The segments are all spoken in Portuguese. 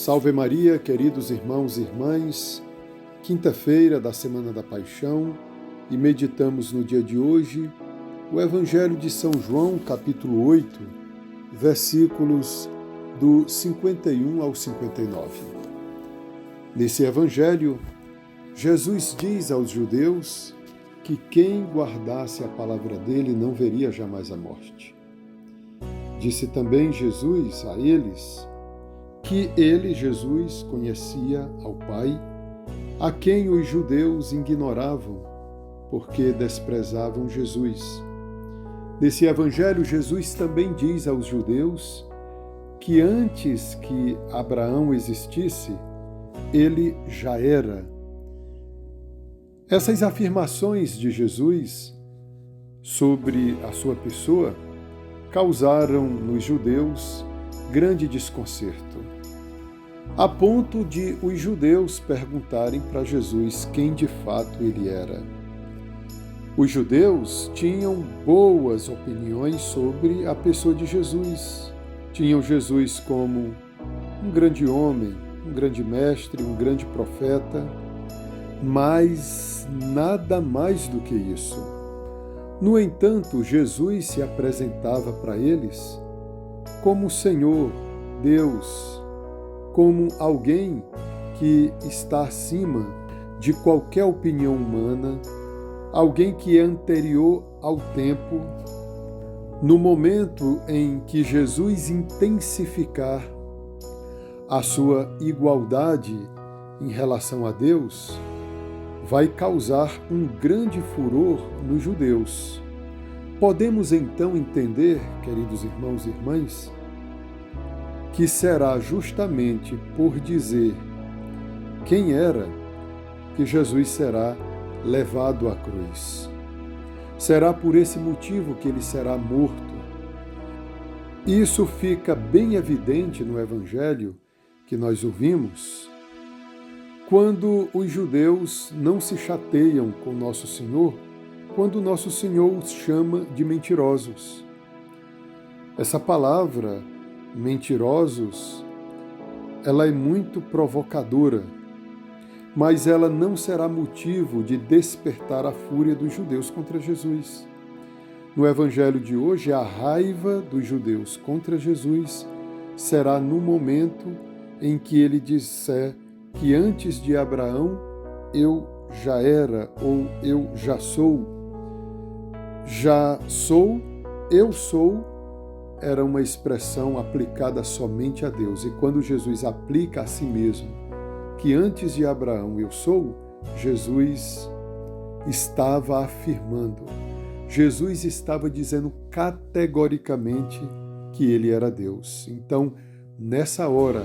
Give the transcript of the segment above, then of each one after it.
Salve Maria, queridos irmãos e irmãs, quinta-feira da Semana da Paixão, e meditamos no dia de hoje o Evangelho de São João, capítulo 8, versículos do 51 ao 59. Nesse Evangelho, Jesus diz aos judeus que quem guardasse a palavra dele não veria jamais a morte. Disse também Jesus a eles que ele, Jesus, conhecia ao Pai, a quem os judeus ignoravam, porque desprezavam Jesus. Nesse Evangelho, Jesus também diz aos judeus que antes que Abraão existisse, ele já era. Essas afirmações de Jesus sobre a sua pessoa causaram nos judeus grande desconcerto, a ponto de os judeus perguntarem para Jesus quem de fato ele era. Os judeus tinham boas opiniões sobre a pessoa de Jesus. Tinham Jesus como um grande homem, um grande mestre, um grande profeta, mas nada mais do que isso. No entanto, Jesus se apresentava para eles como Senhor, Deus, como alguém que está acima de qualquer opinião humana, alguém que é anterior ao tempo. No momento em que Jesus intensificar a sua igualdade em relação a Deus, vai causar um grande furor nos judeus. Podemos então entender, queridos irmãos e irmãs, que será justamente por dizer quem era que Jesus será levado à cruz. Será por esse motivo que ele será morto. Isso fica bem evidente no Evangelho que nós ouvimos, quando os judeus não se chateiam com Nosso Senhor, quando Nosso Senhor os chama de mentirosos. Essa palavra, mentirosos, ela é muito provocadora, mas ela não será motivo de despertar a fúria dos judeus contra Jesus. No Evangelho de hoje, a raiva dos judeus contra Jesus será no momento em que ele disser que antes de Abraão eu já era, ou eu já sou. Já sou, eu sou, era uma expressão aplicada somente a Deus. E quando Jesus aplica a si mesmo que antes de Abraão eu sou, Jesus estava afirmando, Jesus estava dizendo categoricamente que ele era Deus. Então, nessa hora,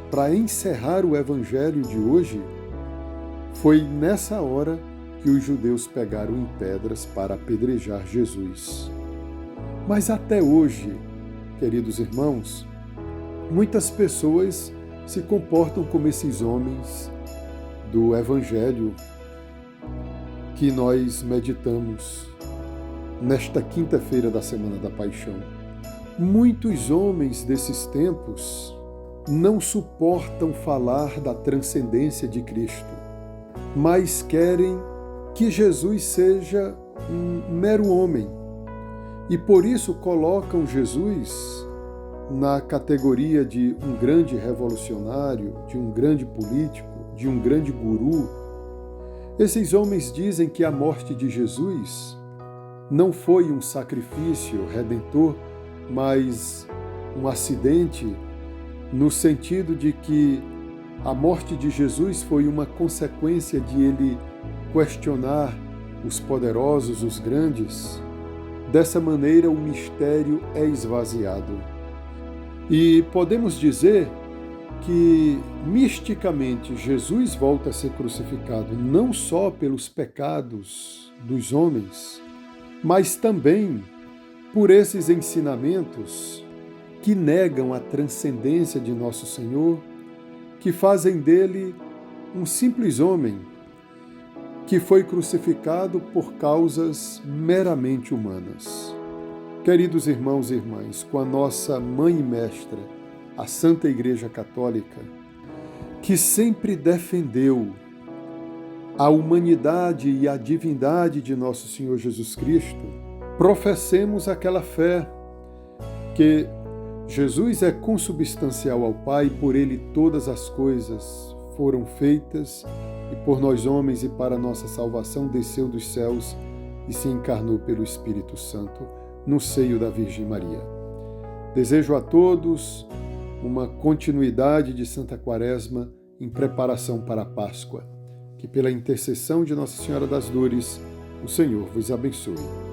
para encerrar o Evangelho de hoje, foi nessa hora que os judeus pegaram em pedras para apedrejar Jesus. Mas até hoje, queridos irmãos, muitas pessoas se comportam como esses homens do Evangelho que nós meditamos nesta quinta-feira da Semana da Paixão. Muitos homens desses tempos não suportam falar da transcendência de Cristo, mas querem que Jesus seja um mero homem, e por isso colocam Jesus na categoria de um grande revolucionário, de um grande político, de um grande guru. Esses homens dizem que a morte de Jesus não foi um sacrifício redentor, mas um acidente, no sentido de que a morte de Jesus foi uma consequência de ele questionar os poderosos, os grandes. Dessa maneira, o mistério é esvaziado. E podemos dizer que, misticamente, Jesus volta a ser crucificado não só pelos pecados dos homens, mas também por esses ensinamentos que negam a transcendência de Nosso Senhor, que fazem dele um simples homem que foi crucificado por causas meramente humanas. Queridos irmãos e irmãs, com a nossa mãe e mestra, a Santa Igreja Católica, que sempre defendeu a humanidade e a divindade de nosso Senhor Jesus Cristo, professemos aquela fé que Jesus é consubstancial ao Pai, por ele todas as coisas foram feitas e por nós homens e para nossa salvação desceu dos céus e se encarnou pelo Espírito Santo no seio da Virgem Maria. Desejo a todos uma continuidade de Santa Quaresma em preparação para a Páscoa. Que pela intercessão de Nossa Senhora das Dores, o Senhor vos abençoe.